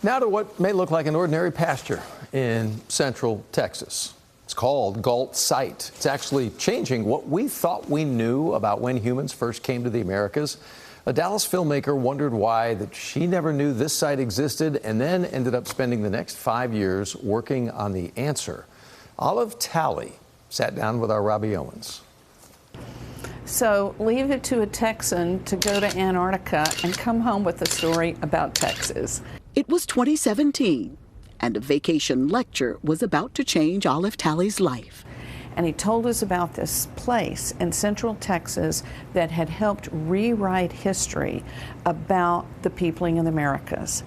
Now to what may look like an ordinary pasture in central Texas. It's called Gault Site. It's actually changing what we thought we knew about when humans first came to the Americas. A Dallas filmmaker wondered why that she never knew this site existed and then ended up spending the next 5 years working on the answer. Olive Talley sat down with our Robbie Owens. So leave it to a Texan to go to Antarctica and come home with a story about Texas. It was 2017, and a vacation lecture was about to change Olive Talley's life. And he told us about this place in central Texas that had helped rewrite history about the peopling of the Americas.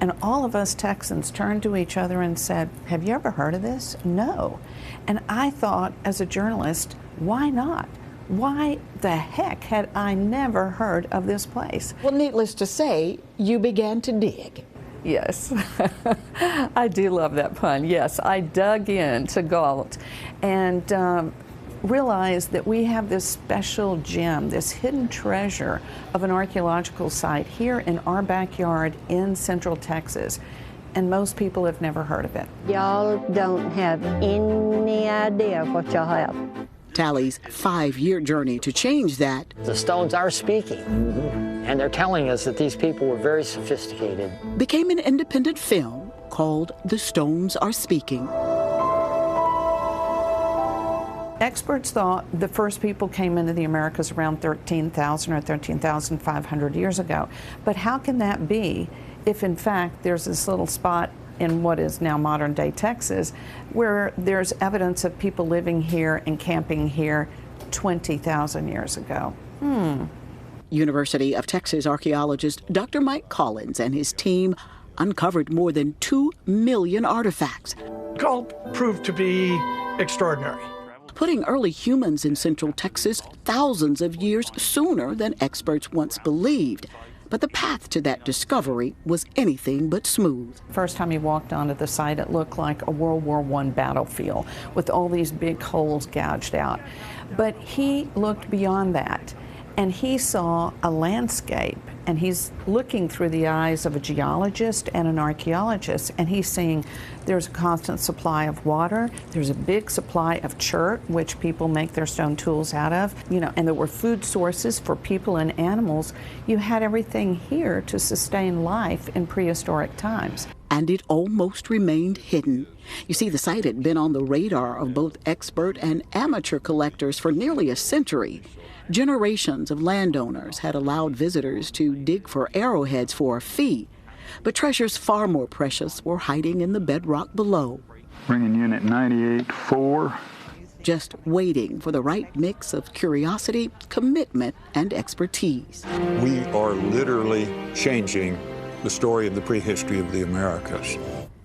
And all of us Texans turned to each other and said, "Have you ever heard of this?" No. And I thought, as a journalist, why not? Why the heck had I never heard of this place? Well, needless to say, you began to dig. Yes, I do love that pun. Yes, I dug into Gault and realized that we have this special gem, this hidden treasure of an archaeological site here in our backyard in central Texas. And most people have never heard of it. Y'all don't have any idea what y'all have. Talley's 5-year journey to change that. The stones are speaking, and they're telling us that these people were very sophisticated. Became an independent film called The Stones Are Speaking. Experts thought the first people came into the Americas around 13,000 or 13,500 years ago. But how can that be if, in fact, there's this little spot in what is now modern-day Texas where there's evidence of people living here and camping here 20,000 years ago? University of Texas archaeologist Dr. Mike Collins and his team uncovered more than 2 million artifacts. Gault proved to be extraordinary, putting early humans in central Texas thousands of years sooner than experts once believed. But the path to that discovery was anything but smooth. First time he walked onto the site, it looked like a World War I battlefield with all these big holes gouged out. But he looked beyond that, and he saw a landscape, and he's looking through the eyes of a geologist and an archaeologist, and he's seeing there's a constant supply of water, there's a big supply of chert, which people make their stone tools out of, and there were food sources for people and animals. You had everything here to sustain life in prehistoric times. And it almost remained hidden. You see, the site had been on the radar of both expert and amateur collectors for nearly a century. Generations of landowners had allowed visitors to dig for arrowheads for a fee, but treasures far more precious were hiding in the bedrock below. Bringing unit 98-4. Just waiting for the right mix of curiosity, commitment, and expertise. We are literally changing the story of the prehistory of the Americas.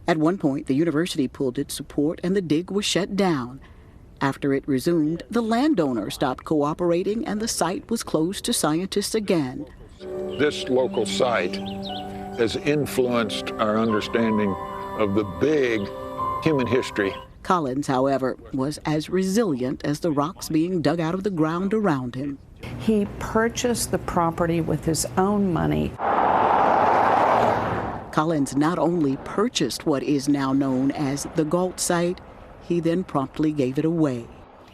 At one point, the university pulled its support and the dig was shut down. After it resumed, the landowner stopped cooperating and the site was closed to scientists again. This local site has influenced our understanding of the big human history. Collins, however, was as resilient as the rocks being dug out of the ground around him. He purchased the property with his own money. Collins not only purchased what is now known as the Gault Site, he then promptly gave it away.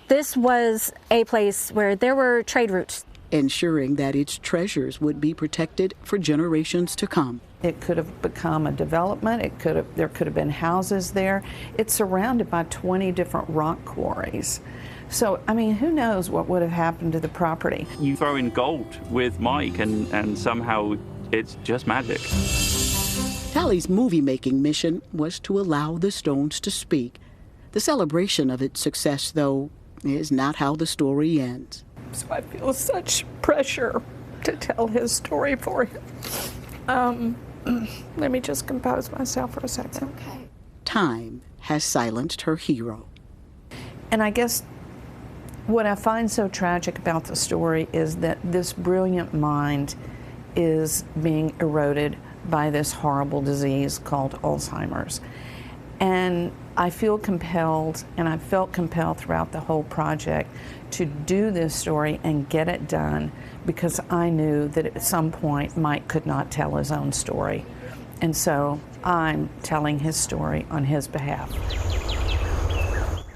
This was a place where there were trade routes, ensuring that its treasures would be protected for generations to come. It could have become a development. There could have been houses there. It's surrounded by 20 different rock quarries. So, I mean, who knows what would have happened to the property? You throw in Gault with Mike and somehow it's just magic. Talley's movie-making mission was to allow the stones to speak. The celebration of its success, though, is not how the story ends. So I feel such pressure to tell his story for him. Let me just compose myself for a second. It's okay. Time has silenced her hero. And I guess what I find so tragic about the story is that this brilliant mind is being eroded by this horrible disease called Alzheimer's. And I feel compelled, and I felt compelled throughout the whole project, to do this story and get it done because I knew that at some point Mike could not tell his own story. And so I'm telling his story on his behalf.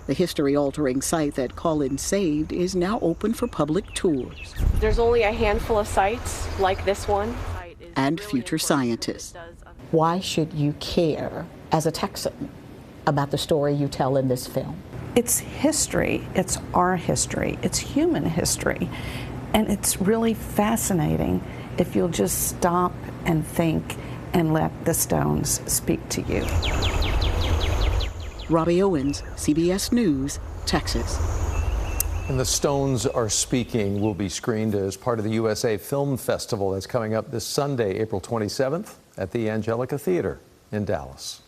The history-altering site that Colin saved is now open for public tours. There's only a handful of sites like this one. And future scientists. Why should you care as a Texan about the story you tell in this film? It's history. It's our history. It's human history. And it's really fascinating if you'll just stop and think and let the stones speak to you. Robbie Owens, CBS News, Texas. And The Stones Are Speaking will be screened as part of the USA Film Festival that's coming up this Sunday, April 27th, at the Angelica Theater in Dallas.